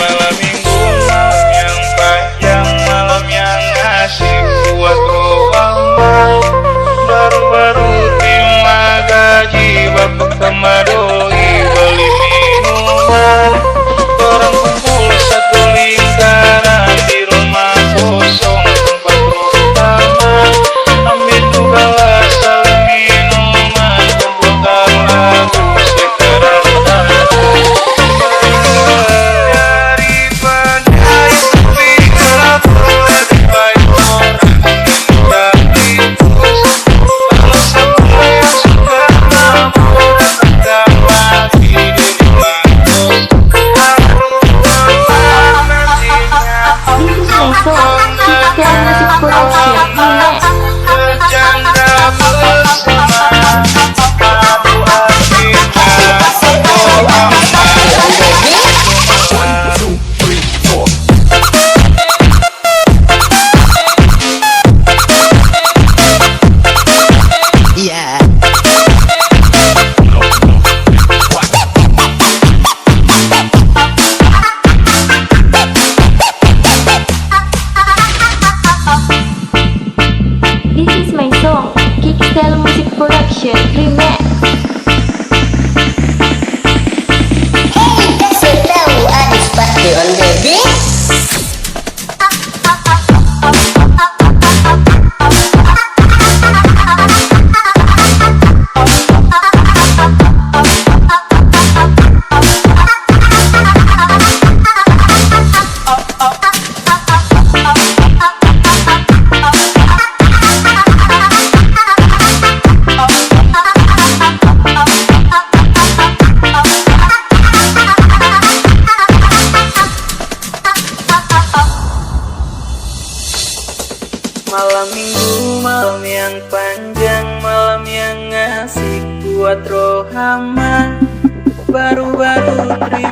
Malam minggu, malam yang panjang, malam yang asik buat rohama. Baru-baru terima gaji, bapak sama doi beli minuman. Orang kumpul satu lingkaran di rumah kosong tempat terutama. Ambil tugas saling minuman, kumpulkan lagu sekarang. Production Remix. Hey, kasih tahu ada sepatu on the beat. Malam minggu, malam yang panjang, malam yang asik buat rohama. Baru-baru terima